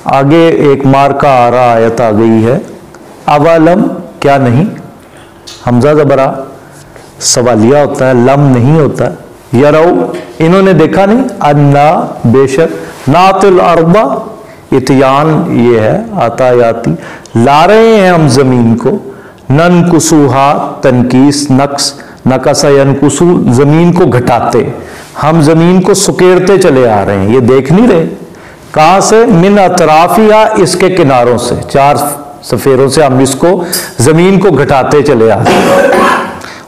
آگے ایک مار کا آ رہا آیت آ گئی ہے، اولم کیا نہیں، حمزہ زبرہ سوالیہ ہوتا ہے، لم نہیں ہوتا ہے، یرو انہوں نے دیکھا نہیں، انا بے شک، نات الارض اتیان یہ ہے آتا یاتی، لا رہے ہیں ہم زمین کو، ننکسوہا تنکیس نقص، نقص ینکسو زمین کو گھٹاتے، ہم زمین کو سکیڑتے چلے آ رہے ہیں، یہ دیکھ نہیں رہے، کہاں سے؟ من اطرافیہ اس کے کناروں سے، چار سفیروں سے ہم اس کو زمین کو گھٹاتے چلے آ رہے ہیں۔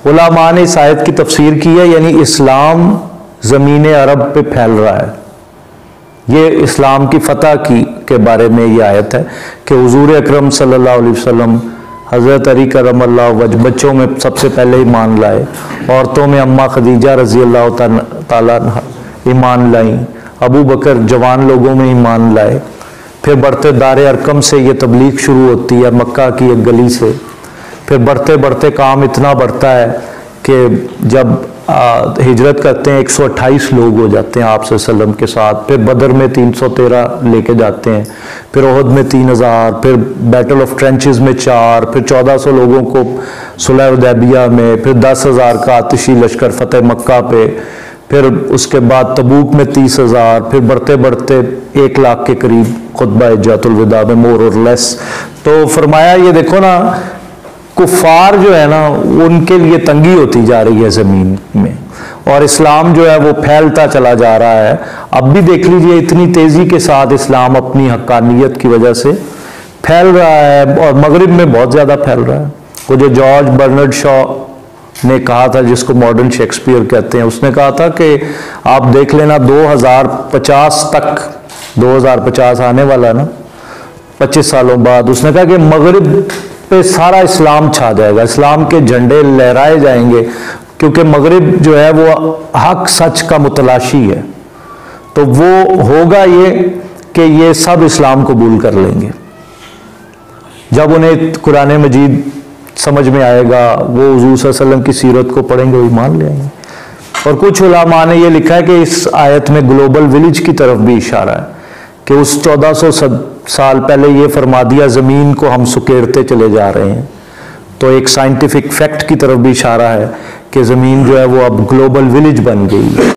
علماء نے اس آیت کی تفسیر کی ہے، یعنی اسلام زمین عرب پہ پھیل رہا ہے، یہ اسلام کی فتح کے بارے میں یہ آیت ہے کہ حضور اکرم صلی اللہ علیہ وسلم حضرت علی کرم اللہ وجہ بچوں میں سب سے پہلے ایمان لائے، عورتوں میں اماں خدیجہ رضی اللہ تعالیٰ ایمان لائیں، ابو بکر جوان لوگوں میں ایمان لائے، پھر بڑھتے دار ارقم سے یہ تبلیغ شروع ہوتی ہے، مکہ کی ایک گلی سے، پھر بڑھتے بڑھتے کام اتنا بڑھتا ہے کہ جب ہجرت کرتے ہیں 128 لوگ ہو جاتے ہیں آپ صلی اللہ علیہ وسلم کے ساتھ، پھر بدر میں 313 لے کے جاتے ہیں، پھر احد میں 3000، پھر بیٹل آف ٹرینچز میں 4، پھر 1400 لوگوں کو صلح حدیبیہ میں، پھر 10,000 کا آتشی لشکر فتح مکہ پہ، پھر اس کے بعد تبوک میں 30,000، پھر بڑھتے بڑھتے 1 لاکھ کے قریب خطبہ حجۃ الوداع میں مور اور لیس۔ تو فرمایا یہ دیکھو نا، کفار جو ہے نا ان کے لیے تنگی ہوتی جا رہی ہے زمین میں، اور اسلام جو ہے وہ پھیلتا چلا جا رہا ہے۔ اب بھی دیکھ لیجئے اتنی تیزی کے ساتھ اسلام اپنی حقانیت کی وجہ سے پھیل رہا ہے، اور مغرب میں بہت زیادہ پھیل رہا ہے۔ وہ جو جارج برنرڈ شاء نے کہا تھا، جس کو ماڈرن شیکسپیئر کہتے ہیں، اس نے کہا تھا کہ آپ دیکھ لینا 2050 تک، 2050 آنے والا ہے نا 25 سالوں بعد، اس نے کہا کہ مغرب پہ سارا اسلام چھا جائے گا، اسلام کے جھنڈے لہرائے جائیں گے، کیونکہ مغرب جو ہے وہ حق سچ کا متلاشی ہے، تو وہ ہوگا یہ کہ یہ سب اسلام قبول کر لیں گے، جب انہیں قرآن مجید سمجھ میں آئے گا، وہ حضور صلی اللہ علیہ وسلم کی سیرت کو پڑھیں گے، وہ ایمان لے آئیں گے۔ اور کچھ علماء نے یہ لکھا ہے کہ اس آیت میں گلوبل ولیج کی طرف بھی اشارہ ہے، کہ اس 1400 سال پہلے یہ فرما دیا زمین کو ہم سکیڑتے چلے جا رہے ہیں، تو ایک سائنٹیفک فیکٹ کی طرف بھی اشارہ ہے کہ زمین جو ہے وہ اب گلوبل ولیج بن گئی ہے۔